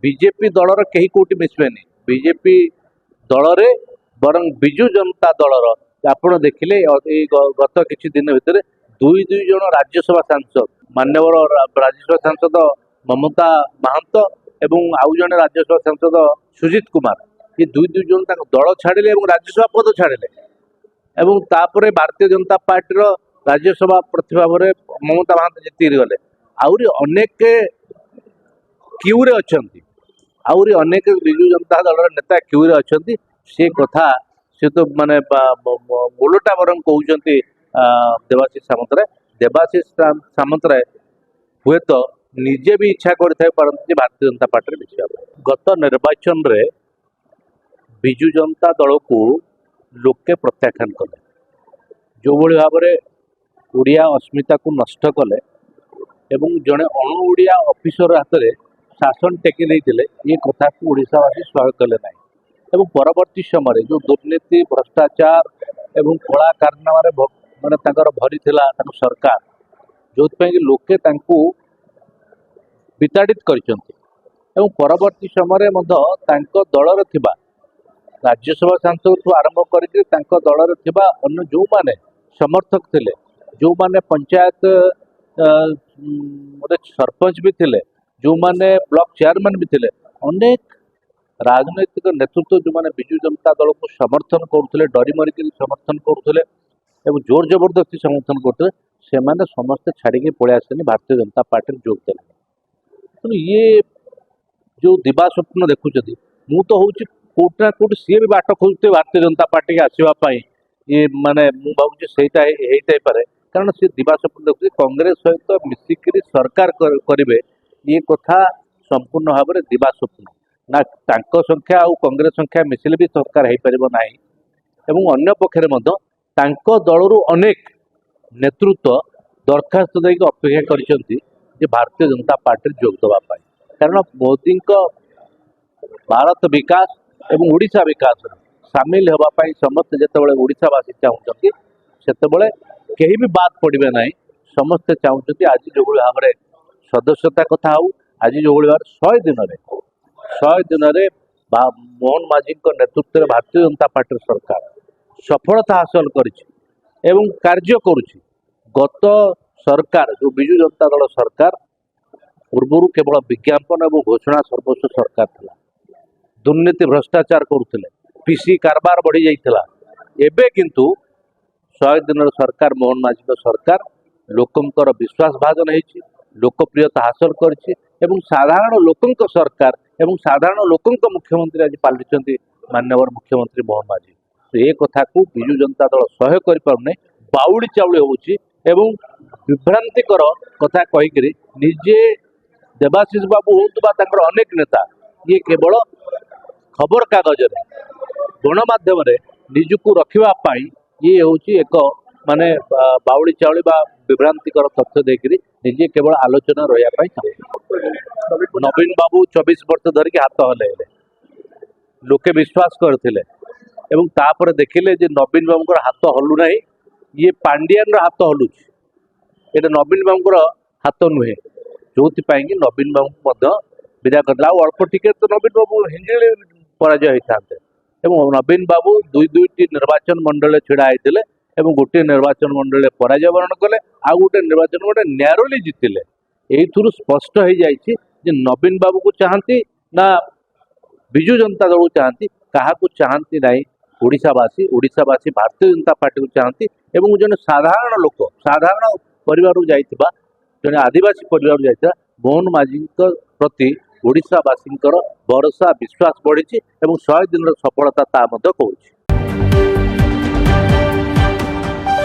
BJP दलर कहीं कोटी मिसबेनी बीजेपी दल रे बरं बिजु जनता दलर आपण देखिले गत किछि दिन भितर दुई दुई जन राज्यसभा सांसद मान्यवर राज्यसभा सांसद ममता महांत एवं आउ जने राज्यसभा सांसद सुजित कुमार ये दुई दुई जन दल छाड़िले और राज्यसभा पद छाड़िले एवं तापरे भारतीय जनता पार्टी राज्यसभा प्रार्थी भाव में ममता महांत जीति गले आउरी अनेक क्यूरे अछंती आउरी अनेक बिजु जनता दल नेता क्यूरे अछंती से कथा से तो माने उलटा बरं कहउचंती देवाशीष सामंतराय सामंतराय हुए तो निजे भी इच्छा करथाय परंतु भारतीय जनता पार्टी मिशिया गत निर्वाचन रे बिजु जनता दल को लोके प्रत्याख्यान कले जो भली भाव में ओडिया अस्मिता को नष्ट कले एवं जड़े अणु ओडिया ऑफिसर हाथ में शासन टेकी देते ये कथा को ओडिशावासी स्वागत कले ना एवं परवर्ती समय जो दुर्नीति भ्रष्टाचार एवं कला कारनामा माने भरी सरकार जो लोके विताड़ित कर परवर्ती समय दलर थिबा राज्यसभा सांसद ठू आरंभ करके दलर थिबा अन्य जो माने समर्थक थिले जो माने पंचायत सरपंच भी थिले जो माने ब्लॉक चेयरमैन भी थिले अनेक राजनैतिक नेतृत्व जो माने बिजु जनता दल को समर्थन करुले डरी मरिक समर्थन करुले एवं जोर जबरदस्ती समर्थन करते से माने समस्ते छाड़ी पलि आसनी भारतीय जनता पार्टी जोग देले ये जो दिबा स्वप्न देखुं मु तो हूँ कोट ना कोट सी भी बाट खोजते भारतीय जनता पार्टी के आसवाई ये माने मु भावुँ सहीटा पारे कारण सी दिबा स्वप्न देखुचे कांग्रेस सहित मिसिक सरकार करेंगे ये कथा संपूर्ण भाव में दिबा स्वप्न ना तांको संख्या और कांग्रेस संख्या मिसिले भी सरकार हो पार ना एवं अन्य पक्षरे दलरू अनेक नेतृत्व दरखास्त देके अपेक्षा कर भारतीय जनता पार्टी जोग देवाई कारण मोदी भारत विकास एवं ओडिशा विकास सामिल होगापाई समस्त जिते ओडिशावासी चाहते से कहीं भी बात पड़े ना समस्ते चाहते आज जो भाव में सदस्यता कथा हो आज जो भाव 100 दिन मोहन माझी नेतृत्व में भारतीय जनता पार्टी सरकार सफलता हासिल कर कार्य करुच्ची गत सरकार जो बिजु जनता दल सरकार पूर्वर केवल विज्ञापन और घोषणा सर्वस्व सरकार था दुर्नीति भ्रष्टाचार करुले पीसी कारबार बढ़ी जाइए एबे किंतु 100 दिन सरकार मोहन माझी सरकार लोकंकर विश्वास भाजन होती लोकप्रियता हासिल करछि एवं साधारण लोकंक सरकार एवं साधारण लोकंक मुख्यमंत्री आज पालिटी मान्यवर मुख्यमंत्री मोहन माझी तो ये कथा को बिजु जनता दल सह्य कर पारने बाउड़ी चाउड़ी होउछि एवं विभ्रांतिकर कथा कहीकि निजे देवाशीष बाबू होतुबा तांकर अनेक नेता ये केवल खबर कागज गणमाध्यम निजुक रखा ये हूँ एक माने बाउड़ी चाउली विभ्रांतिकर तथ्य देकर निजे केवल आलोचना रही चाहिए नवीन बाबू 24 वर्ष धरिकी हाथ हल लोके विश्वास करते तापर देखिले जे नवीन बाबू हाथ हलु ना ये पांडियान हाथ हलुची ये नवीन बाबू हाथ नुहे जो नवीन बाबू विदा कर अल्प टिके तो नवीन बाबू हिंजिले पराजय होते नवीन बाबू दुईटी निर्वाचन मंडल छिड़ा होते गोटे निर्वाचन मंडल पराजय वरण कले आउ गोटे निर्वाचन गोटे न्यारोली जितिले यू स्पष्ट हो जाए नवीन बाबू को चाहती ना बिजु जनता दल को चाहती क्या चाहती ना ओडिशावासी भारतीय जनता पार्टी को चाहती जन साधारण लोक साधारण परिवार जाइथिबा जने आदिवासी परिवार जाइथिबा मोहन माझी प्रति ओडिशावासी भरोसा विश्वास बढ़ी 100 दिन सफलता कहूँ।